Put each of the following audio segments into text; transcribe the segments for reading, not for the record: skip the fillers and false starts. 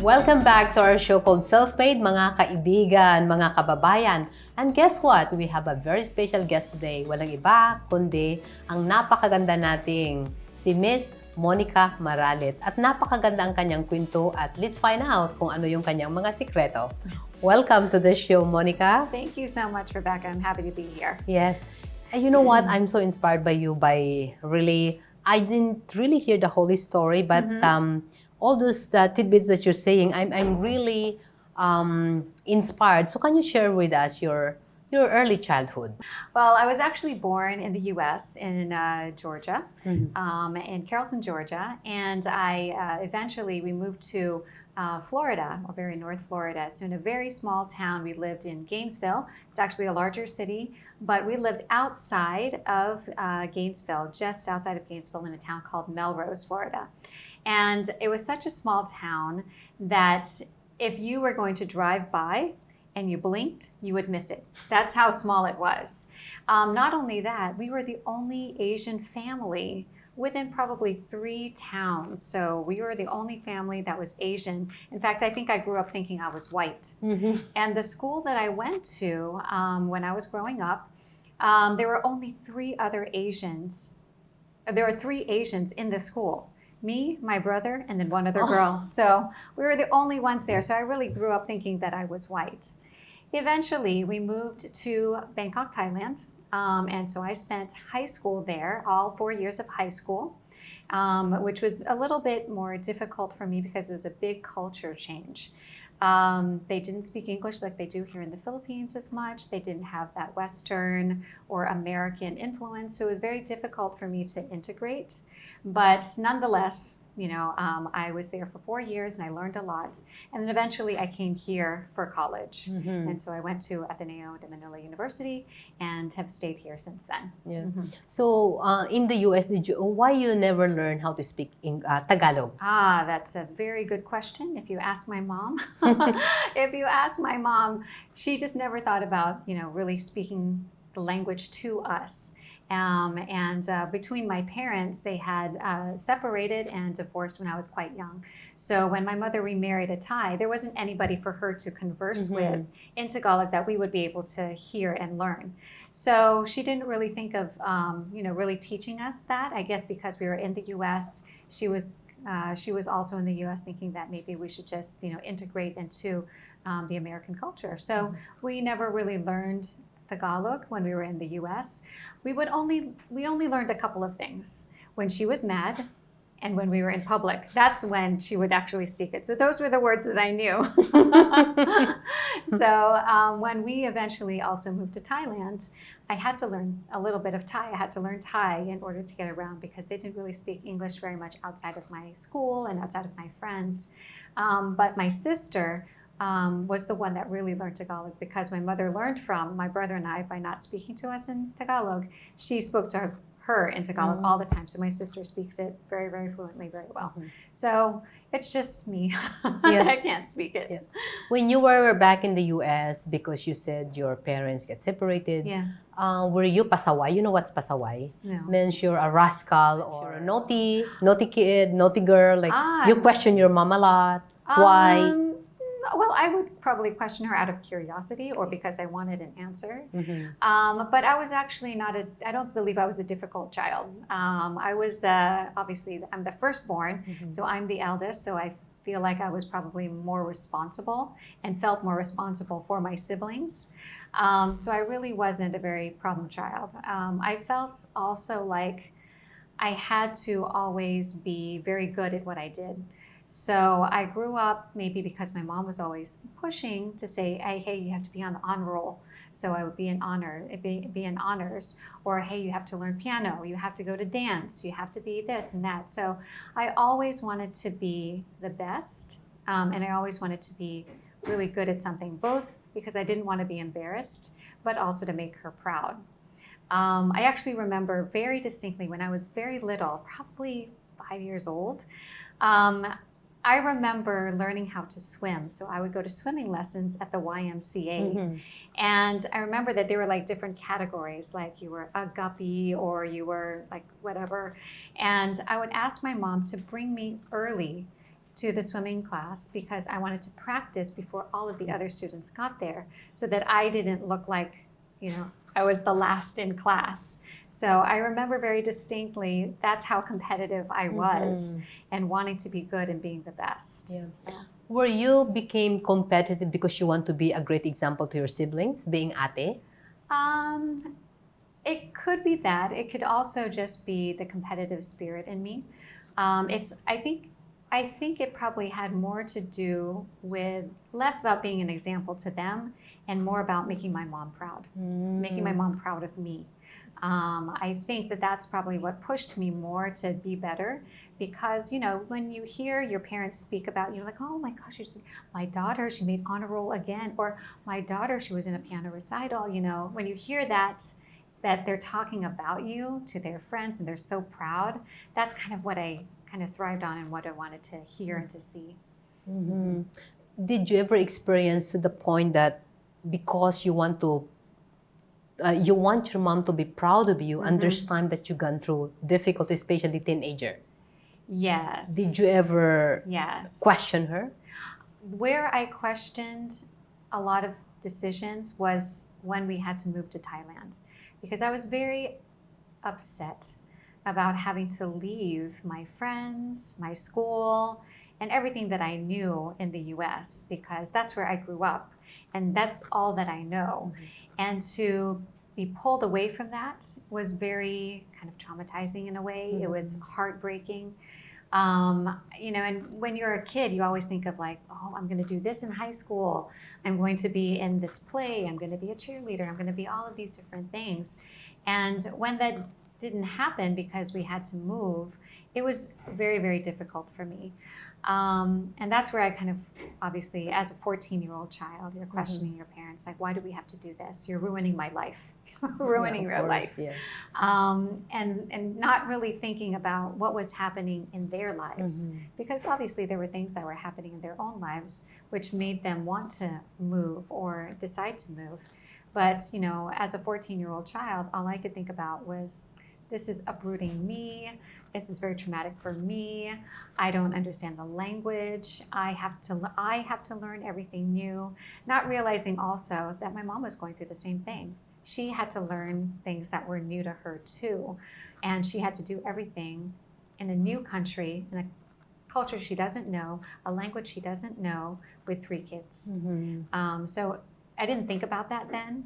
Welcome back to our show called Self-Made, mga kaibigan, mga kababayan. And guess what? We have a very special guest today. Walang iba, kundi ang napakaganda nating si Miss Monica Maralit. At napakaganda ang kanyang kwento at let's find out kung ano yung kanyang mga sikreto. Welcome to the show, Monica. Thank you so much, Rebecca. I'm happy to be here. Yes. And you know what? I'm so inspired by you I didn't really hear the whole story, but all those tidbits that you're saying, I'm really inspired. So can you share with us your early childhood? Well, I was actually born in the U.S. in Georgia, in Carrollton, Georgia, and eventually we moved to Florida, or very North Florida. So in a very small town, we lived in Gainesville. It's actually a larger city, but we lived outside of Gainesville, just outside of Gainesville in a town called Melrose, Florida. And it was such a small town that if you were going to drive by and you blinked, you would miss it. That's how small it was. Not only that, we were the only Asian family within probably 3 towns. So we were the only family that was Asian. In fact, I think I grew up thinking I was white. And the school that I went to when I was growing up, there were only 3 other Asians. There were 3 Asians in the school. Me, my brother, and then 1 other girl. So we were the only ones there. So I really grew up thinking that I was white. Eventually, we moved to Bangkok, Thailand. And so I spent high school there, all 4 years of high school, which was a little bit more difficult for me because it was a big culture change. They didn't speak English like they do here in the Philippines as much. They didn't have that Western or American influence. So it was very difficult for me to integrate. But nonetheless, I was there for 4 years and I learned a lot. And then eventually I came here for college. And so I went to Ateneo de Manila University and have stayed here since then. Yeah. So in the US, why you never learn how to speak Tagalog? That's a very good question. If you ask my mom, she just never thought about, really speaking the language to us. Between my parents, they had separated and divorced when I was quite young. So when my mother remarried a Thai, there wasn't anybody for her to converse with in Tagalog that we would be able to hear and learn. So she didn't really think of, really teaching us that. I guess because we were in the U.S., she was also in the U.S. thinking that maybe we should just, integrate into the American culture. So we never really learned Tagalog when we were in the U.S. We only learned a couple of things. When she was mad and when we were in public, that's when she would actually speak it. So those were the words that I knew. So when we eventually also moved to Thailand, I had to learn a little bit of Thai. I had to learn Thai in order to get around because they didn't really speak English very much outside of my school and outside of my friends. But my sister was the one that really learned Tagalog because my mother learned from my brother and I by not speaking to us in Tagalog. She spoke to her in Tagalog all the time. So my sister speaks it very, very fluently, very well. So it's just me. I can't speak it. Yeah. When you were back in the U.S., because you said your parents get separated, were you pasaway? You know what's pasaway? No. Means you're a rascal or a naughty kid, naughty girl. Like you question your mom a lot. Why? Well, I would probably question her out of curiosity or because I wanted an answer. But I was actually I don't believe I was a difficult child. I was, obviously, I'm the firstborn, so I'm the eldest, so I feel like I was probably more responsible and felt more responsible for my siblings. So I really wasn't a very problem child. I felt also like I had to always be very good at what I did. So I grew up maybe because my mom was always pushing to say, hey, you have to be on the honor roll. So I would be in honors, or hey, you have to learn piano, you have to go to dance, you have to be this and that. So I always wanted to be the best, and I always wanted to be really good at something, both because I didn't want to be embarrassed, but also to make her proud. I actually remember very distinctly when I was very little, probably 5 years old, I remember learning how to swim. So I would go to swimming lessons at the YMCA. And I remember that there were like different categories, like you were a guppy or you were like whatever. And I would ask my mom to bring me early to the swimming class because I wanted to practice before all of the other students got there so that I didn't look like, I was the last in class. So I remember very distinctly that's how competitive I was and wanting to be good and being the best. Yeah. So. Were you became competitive because you want to be a great example to your siblings, being ate? It could be that. It could also just be the competitive spirit in me. I think it probably had more to do with less about being an example to them and more about making my mom proud, making my mom proud of me. I think that that's probably what pushed me more to be better because, when you hear your parents speak about you, like, oh my gosh, my daughter, she made honor roll again, or my daughter, she was in a piano recital, when you hear that they're talking about you to their friends and they're so proud, that's kind of what I kind of thrived on and what I wanted to hear and to see. Mm-hmm. Did you ever experience to the point that because you want your mom to be proud of you, and there's time that you've gone through difficulty, especially teenager? Yes. Did you ever question her? Where I questioned a lot of decisions was when we had to move to Thailand, because I was very upset about having to leave my friends, my school, and everything that I knew in the US, because that's where I grew up and that's all that I know. And to be pulled away from that was very kind of traumatizing in a way. It was heartbreaking. And when you're a kid, you always think of like, oh, I'm going to do this in high school. I'm going to be in this play. I'm going to be a cheerleader. I'm going to be all of these different things. And when that didn't happen because we had to move, it was very, very difficult for me. And that's where I kind of, obviously, as a 14-year-old child, you're questioning your parents, like, why do we have to do this? You're ruining my life. Ruining your life. Yeah. And not really thinking about what was happening in their lives, because obviously there were things that were happening in their own lives which made them want to move or decide to move. But as a 14-year-old child, all I could think about was, this is uprooting me. This is very traumatic for me. I don't understand the language. I have to learn everything new, not realizing also that my mom was going through the same thing. She had to learn things that were new to her too. And she had to do everything in a new country, in a culture she doesn't know, a language she doesn't know, with 3 kids. So I didn't think about that then.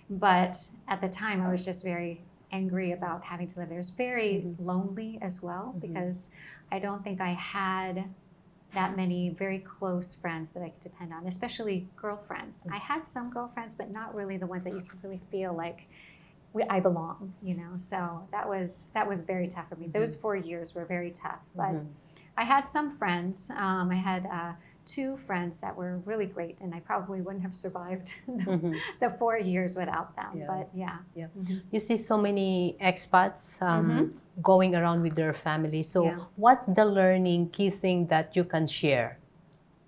But at the time, I was just very angry about having to live there. It was very lonely as well, because I don't think I had that many very close friends that I could depend on, especially girlfriends. I had some girlfriends, but not really the ones that you can really feel like I belong, So that was very tough for me. Those 4 years were very tough, but I had some friends. I had 2 friends that were really great, and I probably wouldn't have survived the 4 years without them. Yeah. But yeah. You see so many expats going around with their family. So what's the key thing that you can share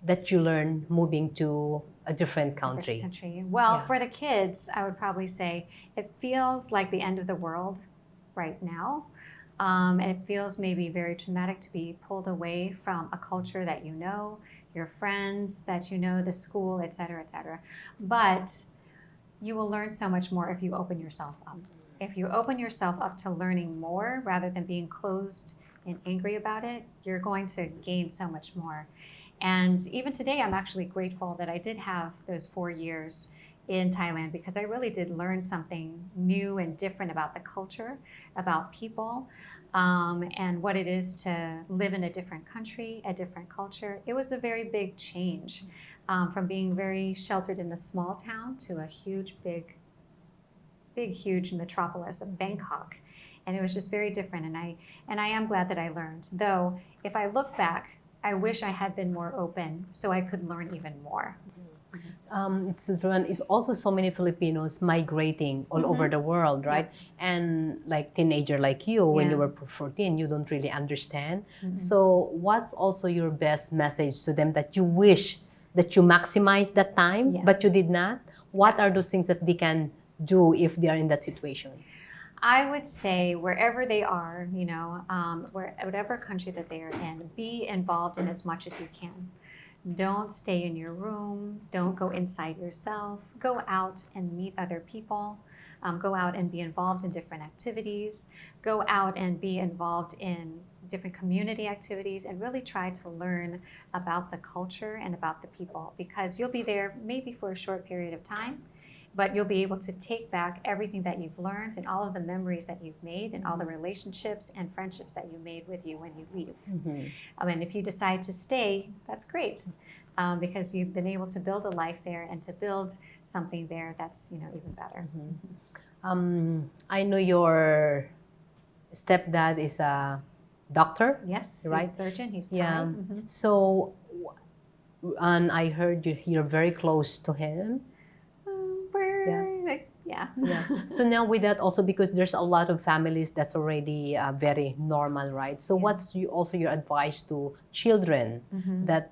that you learn moving to a different country? Well, for the kids, I would probably say it feels like the end of the world right now. And it feels maybe very traumatic to be pulled away from a culture that you know, your friends that you know, the school, et cetera, et cetera. But you will learn so much more if you open yourself up. If you open yourself up to learning more rather than being closed and angry about it, you're going to gain so much more. And even today, I'm actually grateful that I did have those 4 years in Thailand, because I really did learn something new and different about the culture, about people, and what it is to live in a different country, a different culture. It was a very big change from being very sheltered in a small town to a huge, huge metropolis of Bangkok. And it was just very different. And I am glad that I learned. Though, if I look back, I wish I had been more open so I could learn even more. It's also so many Filipinos migrating all over the world, right? And like teenager like you, when you were 14, you don't really understand. So what's also your best message to them that you wish that you maximize that time, but you did not? What are those things that they can do if they are in that situation? I would say wherever they are, whatever country that they are in, be involved in as much as you can. Don't stay in your room. Don't go inside yourself. Go out and meet other people. Go out and be involved in different activities. Go out and be involved in different community activities and really try to learn about the culture and about the people, because you'll be there maybe for a short period of time, but you'll be able to take back everything that you've learned and all of the memories that you've made and all the relationships and friendships that you made with you when you leave. And if you decide to stay, that's great, because you've been able to build a life there and to build something there that's even better. I know your stepdad is a doctor. Yes, right? he's a surgeon. He's Thai. Yeah. So, and I heard you're very close to him. Yeah. So now with that also, because there's a lot of families that's already very normal, right? So what's also your advice to children that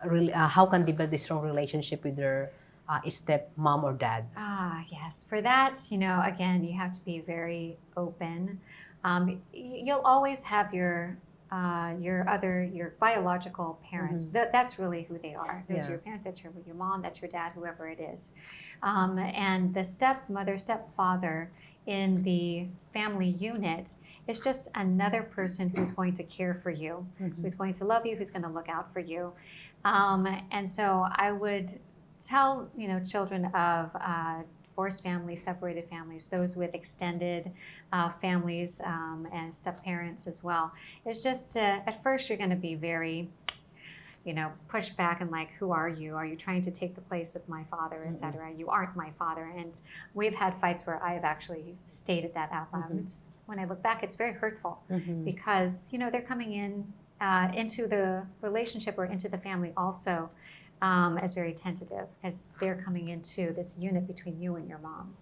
really how can they build a strong relationship with their step mom or dad? Yes. For that, again, you have to be very open. You'll always have your biological parents. That's really who they are. Those are your parents. That's your mom. That's your dad. Whoever it is. And the stepmother, stepfather in the family unit is just another person who's going to care for you, who's going to love you, who's going to look out for you. And so I would tell children of divorced families, separated families, those with extended families and step-parents as well. It's just at first you're going to be very, pushed back and like, who are you? Are you trying to take the place of my father, etc.? You aren't my father. And we've had fights where I have actually stated that out loud. When I look back, it's very hurtful because they're coming in into the relationship or into the family also as very tentative, because they're coming into this unit between you and your mom.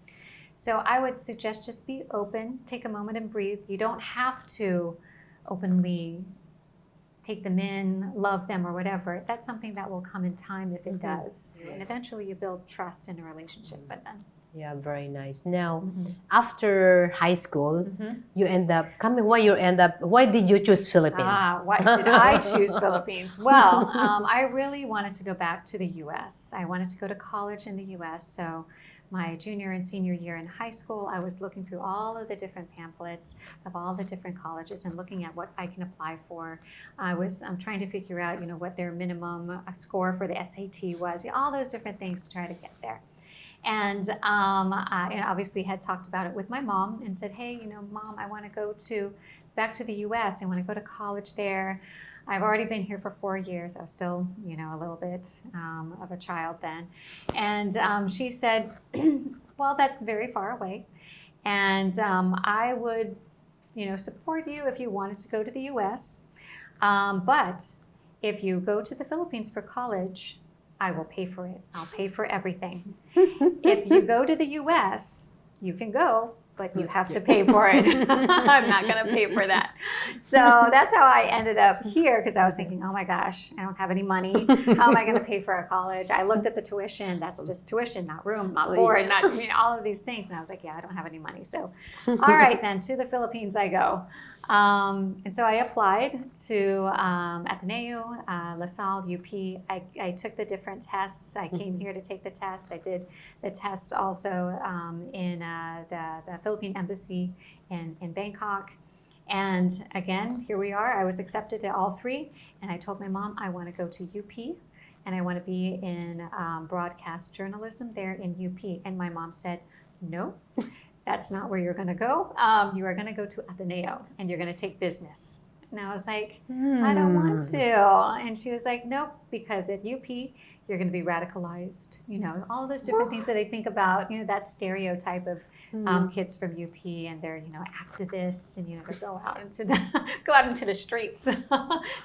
So I would suggest just be open, take a moment and breathe. You don't have to openly take them in, love them or whatever. That's something that will come in time if it does. And eventually you build trust in a relationship with them. Yeah, very nice. Now, after high school, you end up coming. Why did you choose Philippines? Why did I choose Philippines? Well, I really wanted to go back to the U.S. I wanted to go to college in the U.S. So my junior and senior year in high school, I was looking through all of the different pamphlets of all the different colleges and looking at what I can apply for. I'm trying to figure out, what their minimum score for the SAT was, all those different things to try to get there. And I obviously had talked about it with my mom and said, hey, Mom, I want to go back to the U.S. I want to go to college there. I've already been here for 4 years. I was still, a little bit of a child then. And she said, well, that's very far away. And I would, support you if you wanted to go to the U.S. But if you go to the Philippines for college, I will pay for it. I'll pay for everything. If you go to the U.S., you can go, but you have to pay for it. I'm not going to pay for that. So that's how I ended up here, because I was thinking, oh my gosh, I don't have any money. How am I going to pay for a college? I looked at the tuition. That's just tuition, not room, not board, not all of these things. And I was like, yeah, I don't have any money. So, all right, then to the Philippines I go. And so I applied to Ateneo, La Salle, UP. I took the different tests. I came here to take the test. I did the tests also in the Philippine Embassy in Bangkok. And again, here we are. I was accepted at all three. And I told my mom, I want to go to UP. And I want to be in broadcast journalism there in UP. And my mom said, no. That's not where you're going to go. You are going to go to Ateneo and you're going to take business. And I was like, I don't want to. And she was like, nope, because at UP, you're going to be radicalized. All those different things that I think about, that stereotype of kids from UP and they're, activists and, they go out into the streets.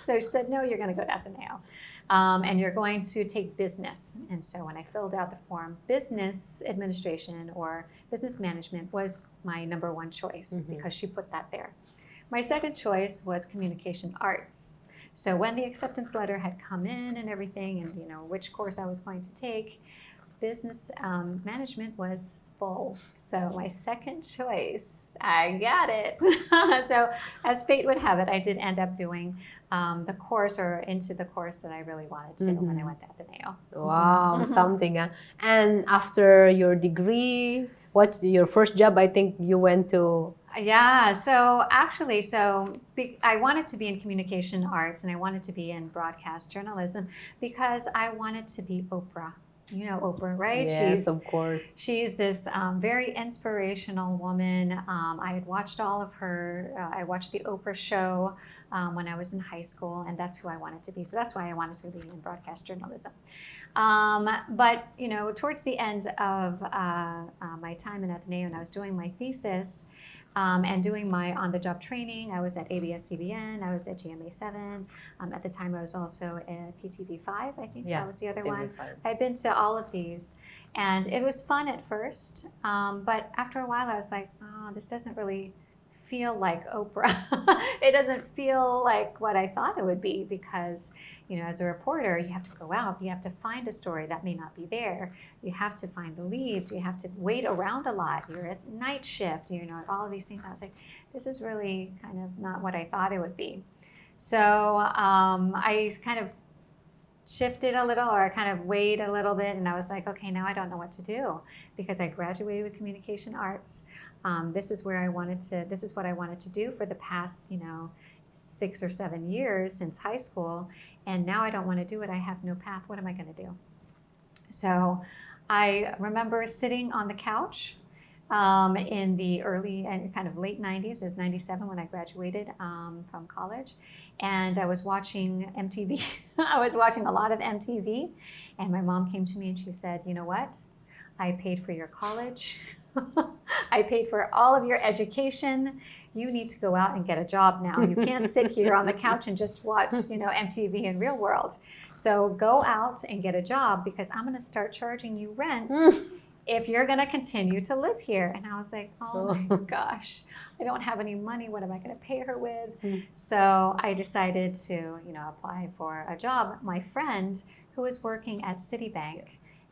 So she said, no, you're going to go to Ateneo. And you're going to take business. And so when I filled out the form, business administration or business management was my number one choice because she put that there. My second choice was communication arts. So when the acceptance letter had come in and everything and which course I was going to take, business management was full. So my second choice I got it. So as fate would have it, I did end up doing the course or into the course that I really wanted to when I went to Ateneo. Wow, something. And after your degree, what your first job? I think you went to. Yeah, so actually, I wanted to be in communication arts and I wanted to be in broadcast journalism because I wanted to be Oprah. You know Oprah, right? Yes, of course. She's this very inspirational woman. I had watched all of her, I watched the Oprah show when I was in high school, and that's who I wanted to be. So that's why I wanted to be in broadcast journalism. But, you know, towards the end of my time in Ateneo, and I was doing my thesis, and doing my on-the-job training. I was at ABS-CBN, I was at GMA7. At the time, I was also at PTV5, I think that was the other one. I'd been to all of these, and it was fun at first. But after a while, I was like, oh, this doesn't really feel like Oprah. It doesn't feel like what I thought it would be because, you know, as a reporter, you have to go out, you have to find a story that may not be there. You have to find the leads, you have to wait around a lot. You're at night shift, you know, all of these things. I was like, this is really kind of not what I thought it would be. So I kind of shifted a little, or I kind of weighed a little bit, and I was like, okay, now I don't know what to do because I graduated with communication arts. This is what I wanted to do for the past, you know, 6 or 7 years since high school. And now I don't want to do it. I have no path. What am I going to do? So I remember sitting on the couch in the early and kind of late 90s. It was 97 when I graduated from college. And I was watching MTV. I was watching a lot of MTV. And my mom came to me and she said, you know what? I paid for your college. I paid for all of your education. You need to go out and get a job now. You can't sit here on the couch and just watch, you know, MTV and Real World. So go out and get a job because I'm going to start charging you rent if you're going to continue to live here. And I was like, oh my gosh, I don't have any money. What am I going to pay her with? So I decided to, you know, apply for a job. My friend who was working at Citibank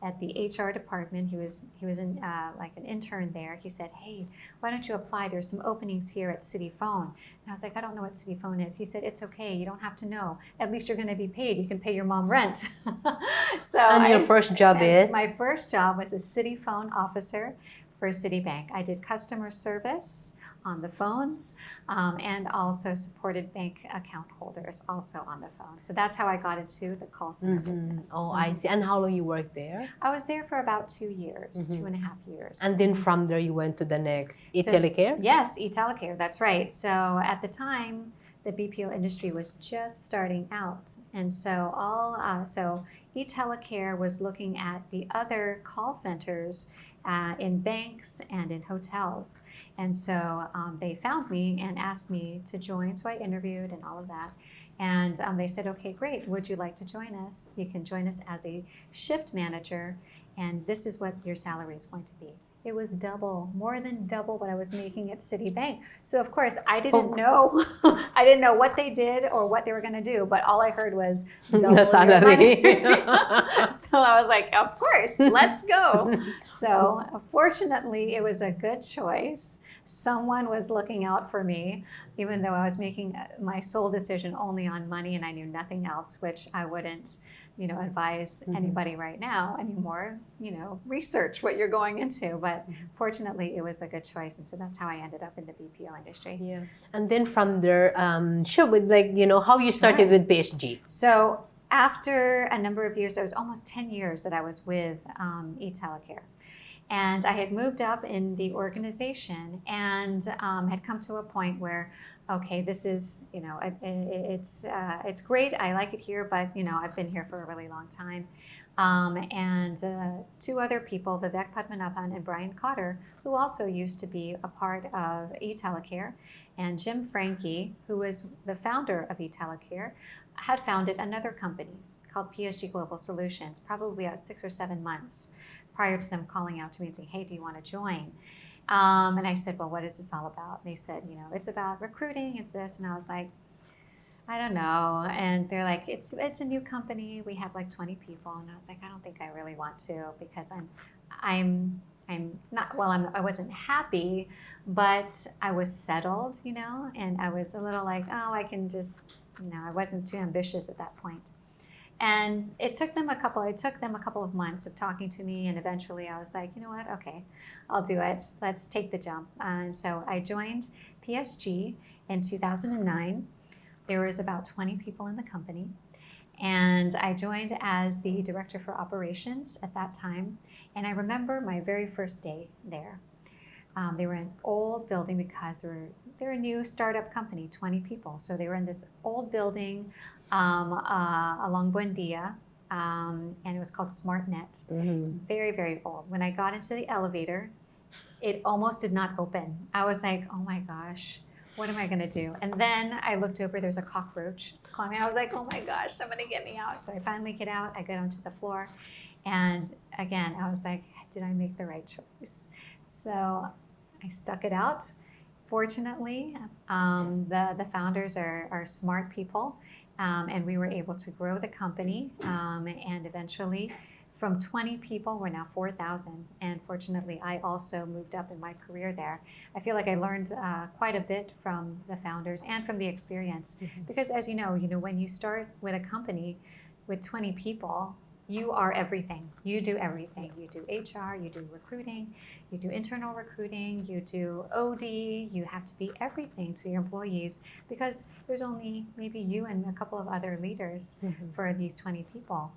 at the HR department, he was in like an intern there. He said, hey, why don't you apply? There's some openings here at City Phone. And I was like, I don't know what City Phone is. He said, it's okay. You don't have to know. At least you're going to be paid. You can pay your mom rent. And your first job is? My first job was a City Phone officer for Citibank. I did customer service on the phones and also supported bank account holders also on the phone. So that's how I got into the call center business. Oh, I see. And how long you worked there? I was there for about 2 years, 2.5 years. And then from there you went to the next, eTelecare? Yes, eTelecare, that's right. So at the time, the BPO industry was just starting out. And so so eTelecare was looking at the other call centers in banks and in hotels. And so they found me and asked me to join. So I interviewed and all of that. And they said, okay, great. Would you like to join us? You can join us as a shift manager. And this is what your salary is going to be. It was double, more than double what I was making at Citibank. So of course I didn't know, I didn't know what they did or what they were going to do, but all I heard was double the salary. So I was like, of course, let's go. So fortunately, it was a good choice. Someone was looking out for me, even though I was making my sole decision only on money and I knew nothing else, which I wouldn't, you know, advise anybody right now anymore, you know, research what you're going into. But fortunately, it was a good choice. And so that's how I ended up in the BPO industry. Yeah. And then from there, sure, with like, you know, how you started with PSG. So after a number of years, it was almost 10 years that I was with eTelecare. And I had moved up in the organization and had come to a point where, okay, this is, you know, it's great. I like it here, but, you know, I've been here for a really long time. And two other people, Vivek Padmanabhan and Brian Cotter, who also used to be a part of eTelecare, and Jim Frankie, who was the founder of eTelecare, had founded another company called PSG Global Solutions, probably about 6 or 7 months prior to them calling out to me and saying, hey, do you want to join? And I said, well, what is this all about? And they said, you know, it's about recruiting, it's this. And I was like, I don't know. And they're like, it's a new company. We have like 20 people. And I was like, I don't think I really want to because I'm I'm not, well, I wasn't happy, but I was settled, and I was a little like, oh, I can just, I wasn't too ambitious at that point. And it took them a couple of months of talking to me, and eventually I was like, you know what, okay, I'll do it. Let's take the jump. And so I joined PSG in 2009. There was about 20 people in the company, and I joined as the director for operations at that time. And I remember my very first day there. They were in an old building because they're a new startup company, 20 people. So they were in this old building along Buendia, and it was called SmartNet. Very, very old. When I got into the elevator, it almost did not open. I was like, oh my gosh, what am I going to do? And then I looked over, there's a cockroach climbing. I was like, oh my gosh, somebody get me out. So I finally get out, I get onto the floor. And again, I was like, did I make the right choice? So I stuck it out. Fortunately, the founders are smart people, and we were able to grow the company. And eventually, from 20 people, we're now 4,000. And fortunately, I also moved up in my career there. I feel like I learned quite a bit from the founders and from the experience. Because as you know, when you start with a company with 20 people, you are everything. You do everything. You do HR, you do recruiting, you do internal recruiting, you do OD, you have to be everything to your employees because there's only maybe you and a couple of other leaders for these 20 people.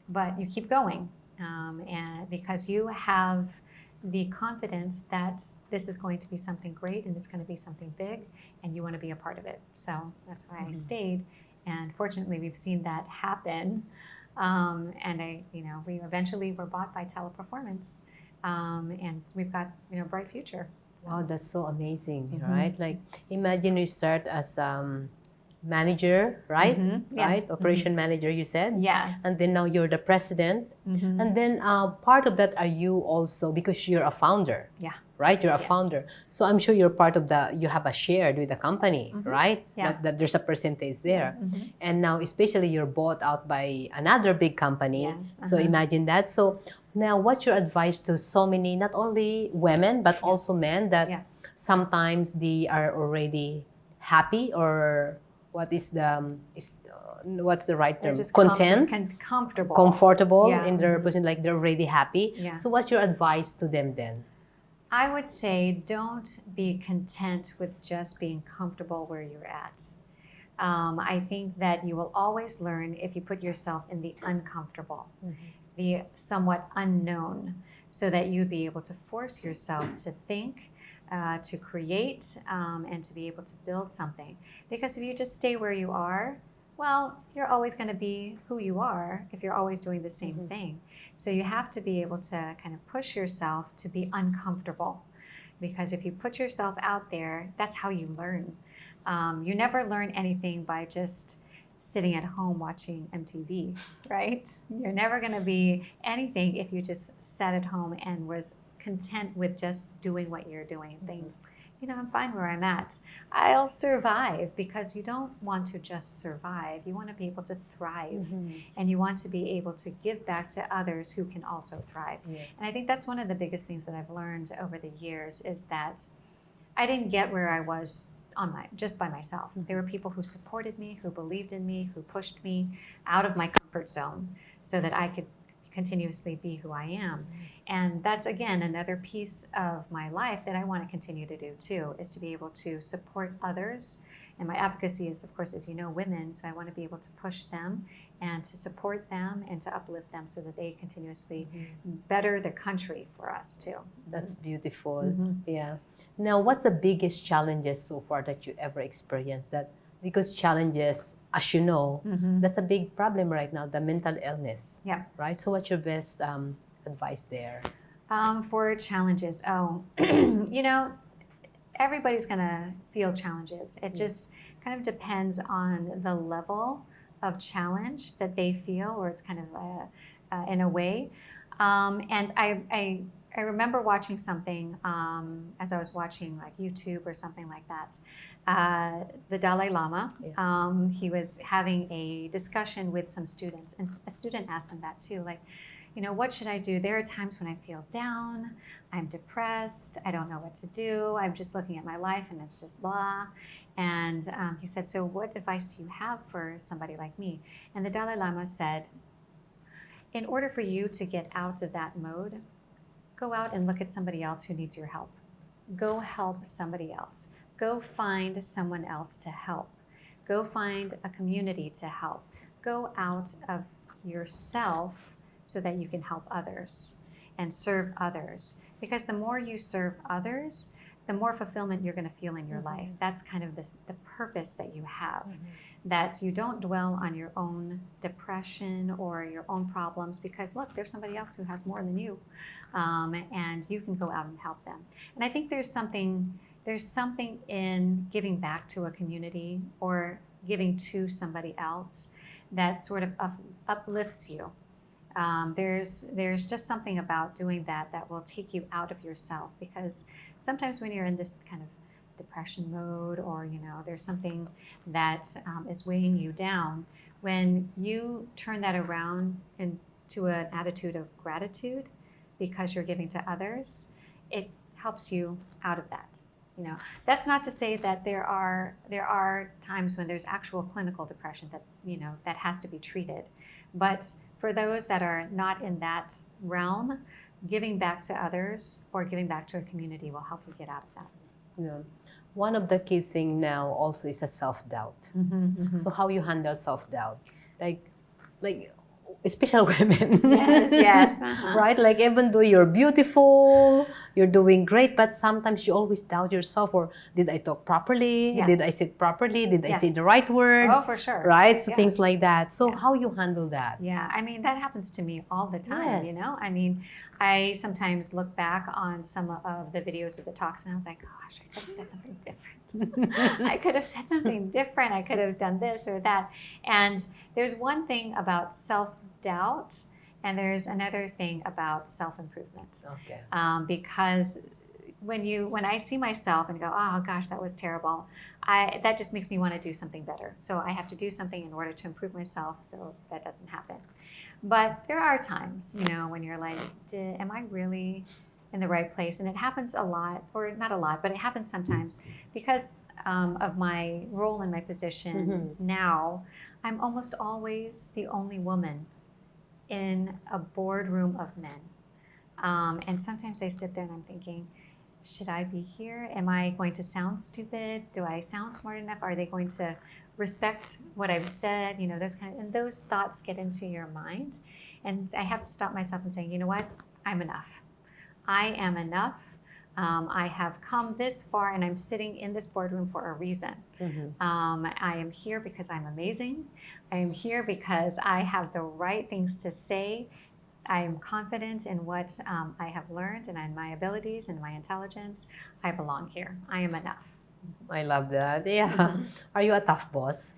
But you keep going, and because you have the confidence that this is going to be something great and it's going to be something big and you want to be a part of it. So that's why I stayed. And fortunately, we've seen that happen. And we eventually were bought by Teleperformance, and we've got bright future. Wow, that's so amazing, right? Like, imagine you start as manager, right? Yeah. Right, operation manager, you said. Yes. And then now you're the president, and then part of that are you also because you're a founder. Yeah. Right, you're a Yes. founder. So I'm sure you're part of you have a share with the company, right? Yeah. That there's a percentage there. And now, especially you're bought out by another big company. Yes. So imagine that. So now, what's your advice to so many, not only women, but also men that sometimes they are already happy or what's the right term? Just Content, comfortable, comfortable Yeah. in their position, like they're already happy. Yeah. So what's your advice to them then? I would say don't be content with just being comfortable where you're at. I think that you will always learn if you put yourself in the uncomfortable, the somewhat unknown, so that you'd be able to force yourself to think, to create, and to be able to build something. Because if you just stay where you are, well, you're always going to be who you are if you're always doing the same thing. So you have to be able to kind of push yourself to be uncomfortable. Because if you put yourself out there, that's how you learn. You never learn anything by just sitting at home watching MTV, right? You're never going to be anything if you just sat at home and was content with just doing what you're doing. Think, I'm fine where I'm at. I'll survive, because you don't want to just survive. You want to be able to thrive, and you want to be able to give back to others who can also thrive. Yeah. And I think that's one of the biggest things that I've learned over the years is that I didn't get where I was just by myself. There were people who supported me, who believed in me, who pushed me out of my comfort zone so that I could continuously be who I am. And that's, again, another piece of my life that I want to continue to do too, is to be able to support others. And my advocacy is, of course, as you know, women. So I want to be able to push them and to support them and to uplift them so that they continuously better the country for us too. That's beautiful. Yeah. Now, what's the biggest challenges so far that you ever experienced? Because challenges, as you know, that's a big problem right now, the mental illness. Yeah. Right? So what's your best advice there? For challenges, everybody's going to feel challenges. It just kind of depends on the level of challenge that they feel, or it's kind of in a way. And I remember watching something as I was watching like YouTube or something like that. The Dalai Lama, he was having a discussion with some students, and a student asked him that too, like, what should I do? There are times when I feel down, I'm depressed, I don't know what to do, I'm just looking at my life and it's just blah. And he said, so what advice do you have for somebody like me? And the Dalai Lama said, in order for you to get out of that mode, go out and look at somebody else who needs your help. Go help somebody else. Go find someone else to help. Go find a community to help. Go out of yourself so that you can help others and serve others. Because the more you serve others, the more fulfillment you're going to feel in your life. That's kind of the purpose that you have. That you don't dwell on your own depression or your own problems, because look, there's somebody else who has more than you, and you can go out and help them. And I think there's something in giving back to a community or giving to somebody else that sort of uplifts you. There's just something about doing that will take you out of yourself, because sometimes when you're in this kind of depression mode, or there's something that is weighing you down, when you turn that around into an attitude of gratitude because you're giving to others, it helps you out of that. That's not to say that there are times when there's actual clinical depression that has to be treated, but for those that are not in that realm, giving back to others or giving back to a community will help you get out of that. Yeah. One of the key thing now also is a self-doubt. So how you handle self-doubt, like especially women. Yes. Right? Like, even though you're beautiful, you're doing great, but sometimes you always doubt yourself, or did I talk properly? Yeah. Did I sit properly? Did I say the right words? Oh, for sure. Right? So Yeah. things like that. So how you handle that? Yeah, I mean, that happens to me all the time, Yes. I mean, I sometimes look back on some of the videos of the talks and I was like, gosh, I could have said something different. I could have said something different. I could have done this or that. And there's one thing about self-doubt, and there's another thing about self-improvement. Okay. Because when I see myself and go, oh gosh, that was terrible, that just makes me want to do something better. So I have to do something in order to improve myself so that doesn't happen. But there are times, when you're like, am I really in the right place? And it happens a lot, or not a lot, but it happens sometimes because of my role and my position now. I'm almost always the only woman in a boardroom of men. And sometimes I sit there and I'm thinking, should I be here? Am I going to sound stupid? Do I sound smart enough? Are they going to respect what I've said? And those thoughts get into your mind. And I have to stop myself and say, you know what? I'm enough. I am enough. I have come this far and I'm sitting in this boardroom for a reason. I am here because I'm amazing. I am here because I have the right things to say. I am confident in what I have learned and in my abilities and my intelligence. I belong here. I am enough. I love that. Yeah. Are you a tough boss?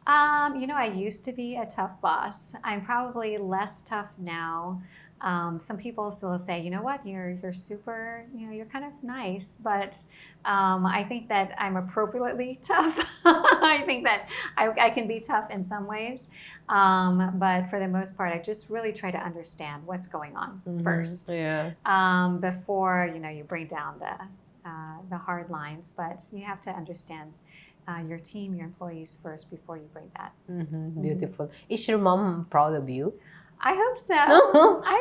I used to be a tough boss. I'm probably less tough now. Some people still say, you know what, you're super, you're kind of nice, but I think that I'm appropriately tough. I think that I can be tough in some ways, but for the most part, I just really try to understand what's going on first, before you bring down the hard lines. But you have to understand your team, your employees first before you bring that. Beautiful. Is your mom proud of you? I hope so.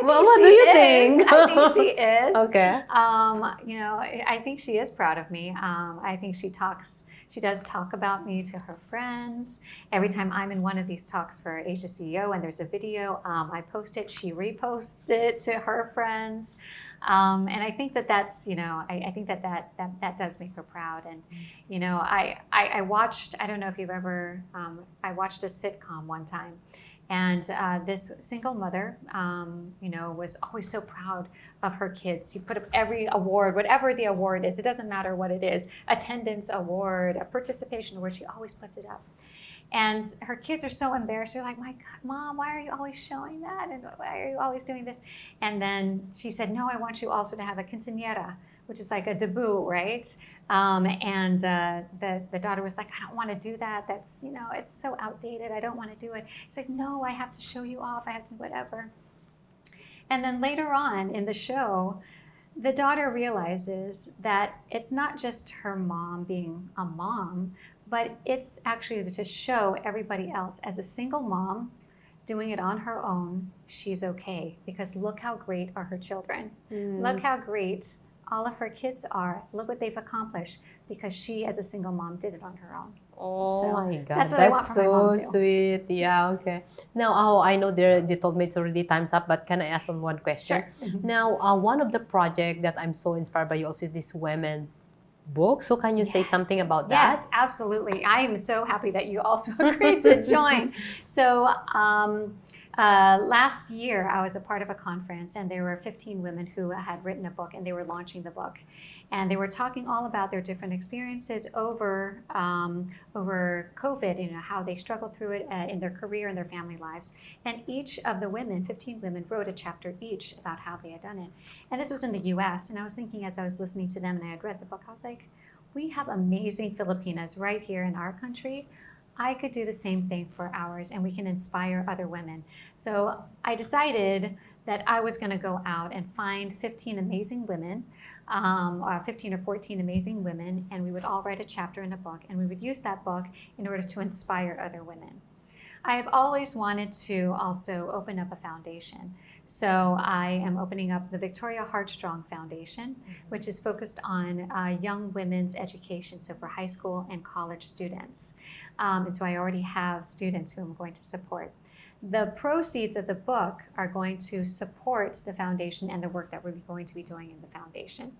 What do you think? I think she is. Okay. I think she is proud of me. I think she does talk about me to her friends. Every time I'm in one of these talks for Asia CEO and there's a video, I post it, she reposts it to her friends. And I think that's, I think that does make her proud. And, I watched, I don't know if you've ever, I watched a sitcom one time. And this single mother, was always so proud of her kids. She put up every award, whatever the award is. It doesn't matter what it is. Attendance award, a participation award. She always puts it up. And her kids are so embarrassed. They're like, my God, Mom, why are you always showing that? And why are you always doing this? And then she said, no, I want you also to have a quinceañera, which is like a debut, right? And the daughter was like, I don't want to do that. That's, it's so outdated. I don't want to do it. She's like, no, I have to show you off. I have to do whatever. And then later on in the show, the daughter realizes that it's not just her mom being a mom, but it's actually to show everybody else as a single mom doing it on her own, she's okay, because look how great are her children. Look how great all of her kids are. Look what they've accomplished because she, as a single mom, did it on her own. Oh So my God, that's what I want from my mom so too. sweet. Yeah, okay. Now, I know they told me it's already time's up, but can I ask one question? Sure. Now, one of the project that I'm so inspired by you also is this women book. So can you say something about that? Yes, absolutely. I am so happy that you also agreed to join. So last year, I was a part of a conference, and there were 15 women who had written a book, and they were launching the book. And they were talking all about their different experiences over COVID, how they struggled through it in their career and their family lives. And each of the women, 15 women, wrote a chapter each about how they had done it. And this was in the US. And I was thinking as I was listening to them and I had read the book, I was like, we have amazing Filipinas right here in our country. I could do the same thing for ours, and we can inspire other women. So I decided that I was going to go out and find 15 amazing women, 15 or 14 amazing women, and we would all write a chapter in a book, and we would use that book in order to inspire other women. I have always wanted to also open up a foundation. So I am opening up the Victoria Heartstrong Foundation, which is focused on young women's education, so for high school and college students. And so I already have students who I'm going to support. The proceeds of the book are going to support the foundation and the work that we're going to be doing in the foundation.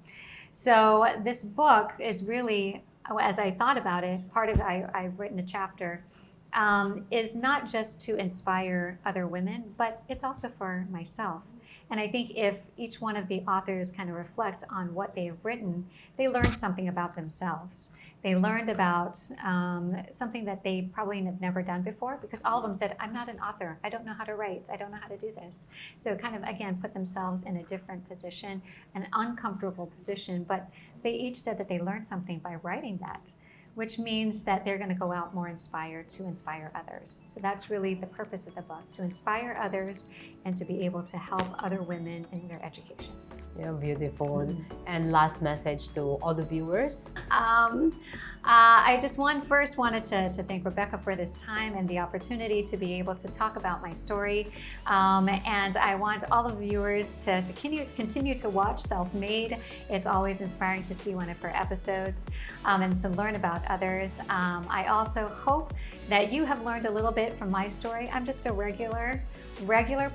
So this book is really, as I thought about it, part of I've written a chapter, is not just to inspire other women, but it's also for myself. And I think if each one of the authors kind of reflect on what they have written, they learn something about themselves. They learned about something that they probably have never done before, because all of them said, I'm not an author. I don't know how to write. I don't know how to do this. So kind of, again, put themselves in a different position, an uncomfortable position, but they each said that they learned something by writing that, which means that they're going to go out more inspired to inspire others. So that's really the purpose of the book, to inspire others and to be able to help other women in their education. Yeah, beautiful. And last message to all the viewers. I just first wanted to thank Rebecca for this time and the opportunity to be able to talk about my story. And I want all of the viewers to continue to watch Self-Made. It's always inspiring to see one of her episodes and to learn about others. I also hope that you have learned a little bit from my story. I'm just a regular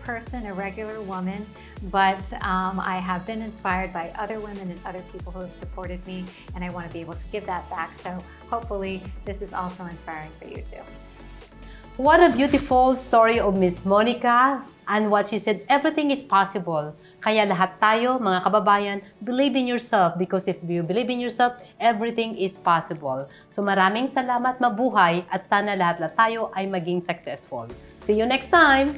person, a regular woman, but I have been inspired by other women and other people who have supported me, and I want to be able to give that back. So hopefully this is also inspiring for you too. What a beautiful story of Miss Monica, and what she said, everything is possible. Kaya lahat tayo, mga kababayan, believe in yourself, because if you believe in yourself, everything is possible. So maraming salamat, mabuhay, at sana lahat tayo ay maging successful. See you next time!